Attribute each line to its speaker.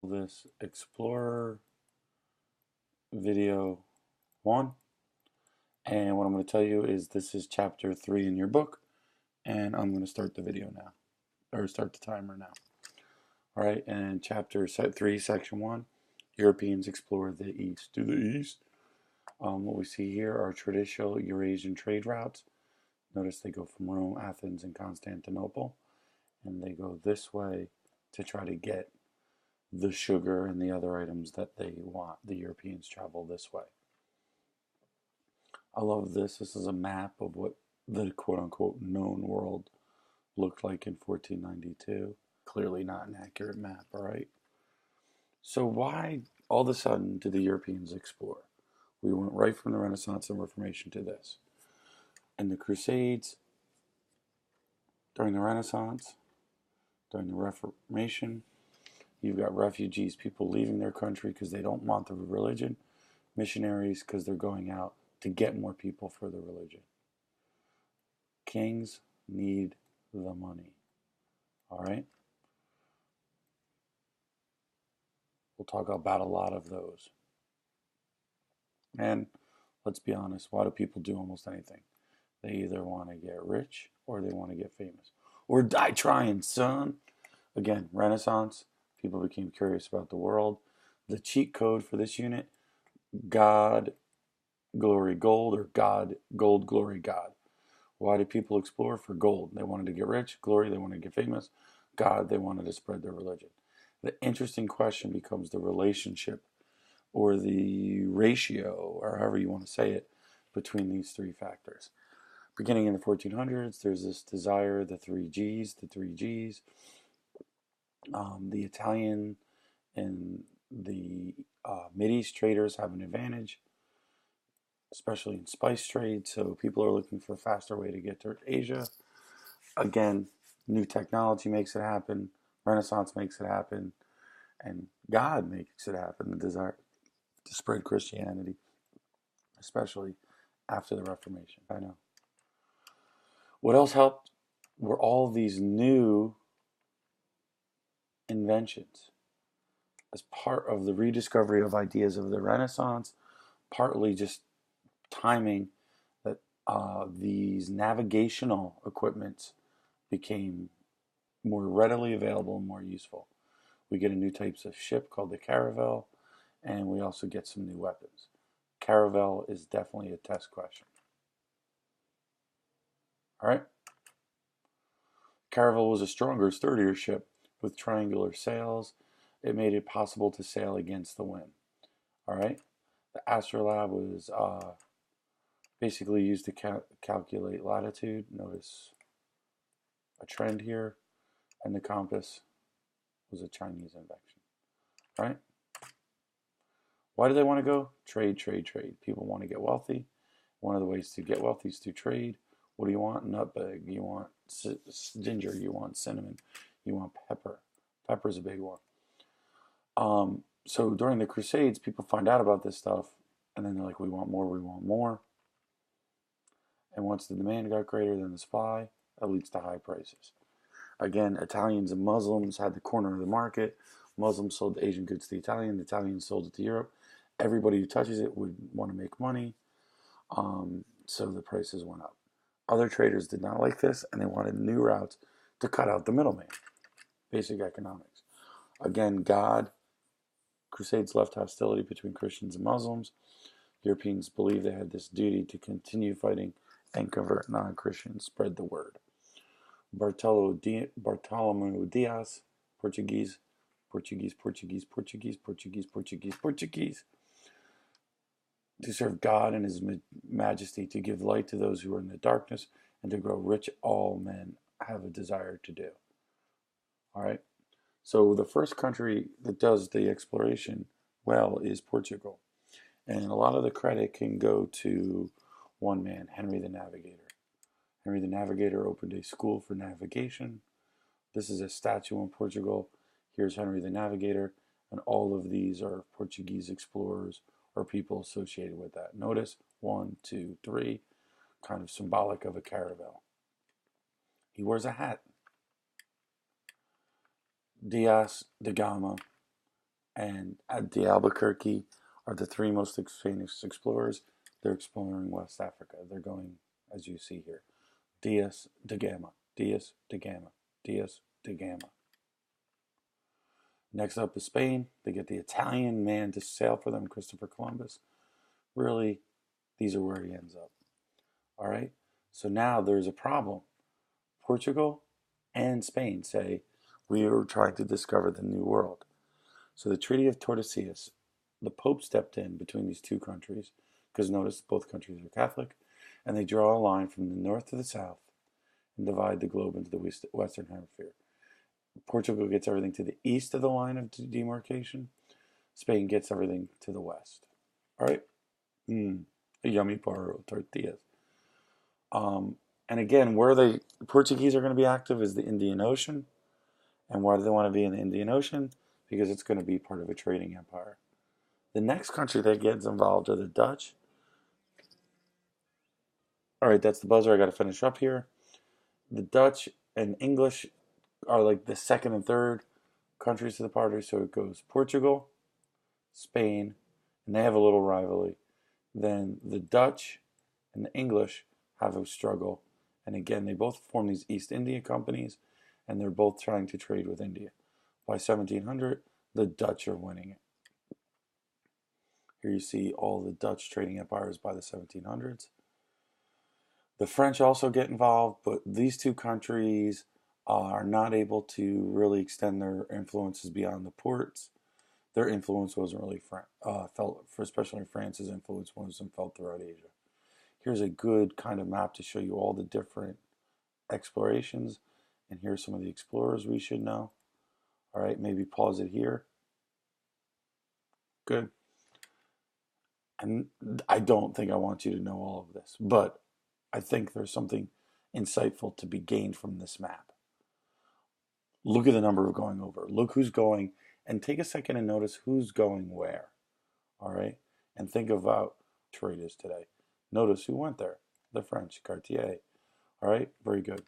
Speaker 1: This Explorer video 1, and what I'm going to tell you is this is chapter 3 in your book, and I'm going to start the video now, or start the timer now. Alright, and chapter 3, section 1, Europeans explore the east. To the east, what we see here are traditional Eurasian trade routes. Notice they go from Rome, Athens, and Constantinople, and they go this way to try to get the sugar and the other items that they want. The Europeans travel this way. I love this. This is a map of what the quote-unquote known world looked like in 1492. Clearly not an accurate map, all right? So why all of a sudden did the Europeans explore? We went right from the Renaissance and Reformation to this. In the Crusades, during the Renaissance, during the Reformation, you've got refugees, people leaving their country because they don't want the religion, missionaries because they're going out to get more people for the religion. Kings need the money, all right? We'll talk about a lot of those. And let's be honest, why do people do almost anything? They either want to get rich or they want to get famous. Or die trying, son. Again, Renaissance, people became curious about the world. The cheat code for this unit, God, glory, gold, or God, gold, glory, God. Why did people explore? For gold. They wanted to get rich. Glory, they wanted to get famous. God, they wanted to spread their religion. The interesting question becomes the relationship or the ratio, or however you want to say it, between these three factors. Beginning in the 1400s, there's this desire, the three G's, the Italian and the Mideast traders have an advantage, especially in spice trade. So people are looking for a faster way to get to Asia. Again, new technology makes it happen. Renaissance makes it happen. And God makes it happen. The desire to spread Christianity, especially after the Reformation. I know. What else helped were all these new inventions as part of the rediscovery of ideas of the Renaissance, partly just timing that these navigational equipments became more readily available and more useful. We get a new types of ship called the caravel, and we also get some new weapons. Caravel is definitely a test question. All right. Caravel was a stronger, sturdier ship with triangular sails. It made it possible to sail against the wind. All right. The astrolabe was basically used to calculate latitude. Notice a trend here. And the compass was a Chinese invention. All right. Why do they want to go? Trade, trade, trade. People want to get wealthy. One of the ways to get wealthy is to trade. What do you want? Nutmeg. You want ginger. You want cinnamon. You want pepper. Pepper's a big one. So during the Crusades, people find out about this stuff, and then they're like, we want more, we want more. And once the demand got greater than the supply, that leads to high prices. Again, Italians and Muslims had the corner of the market. Muslims sold the Asian goods to the Italians sold it to Europe. Everybody who touches it would want to make money, so the prices went up. Other traders did not like this, and they wanted new routes to cut out the middleman. Basic economics. Again, Crusades left hostility between Christians and Muslims. Europeans believed they had this duty to continue fighting and convert non-Christians, spread the word. Bartolomeu Dias, Portuguese, to serve God and His Majesty, to give light to those who are in the darkness, and to grow rich all men have a desire to do. All right. So the first country that does the exploration well is Portugal. And a lot of the credit can go to one man, Henry the Navigator. Henry the Navigator opened a school for navigation. This is a statue in Portugal. Here's Henry the Navigator, and all of these are Portuguese explorers or people associated with that. Notice 1, 2, 3, kind of symbolic of a caravel. He wears a hat. Dias de Gama and the Albuquerque are the three most famous explorers. They're exploring West Africa. They're going, as you see here, Diaz de Gama, Diaz de Gama, Diaz de Gama. Next up is Spain. They get the Italian man to sail for them, Christopher Columbus. Really, these are where he ends up. All right. So now there's a problem. Portugal and Spain say we are trying to discover the New World. So the Treaty of Tordesillas, the Pope stepped in between these two countries, because notice both countries are Catholic, and they draw a line from the north to the south and divide the globe into the Western Hemisphere. Portugal gets everything to the east of the line of demarcation. Spain gets everything to the west. All right? Yummy tortillas. And again, where the Portuguese are going to be active is the Indian Ocean. And why do they want to be in the Indian Ocean? Because it's going to be part of a trading empire. The next country that gets involved are the Dutch. All right, that's the buzzer. I got to finish up here. The Dutch and English are like the second and third countries to the party. So it goes Portugal, Spain, and they have a little rivalry. Then the Dutch and the English have a struggle. And again, they both form these East India companies, and they're both trying to trade with India. By 1700, the Dutch are winning it. Here you see all the Dutch trading empires by the 1700s. The French also get involved, but these two countries are not able to really extend their influences beyond the ports. Their influence wasn't really felt, especially France's influence wasn't felt throughout Asia. Here's a good kind of map to show you all the different explorations, and here's some of the explorers we should know. All right, maybe pause it here. Good. And I don't think I want you to know all of this, but I think there's something insightful to be gained from this map. Look at the number we're going over. Look who's going, and take a second and notice who's going where. All right? And think about trade is today. Notice who went there. The French, Cartier. All right? Very good.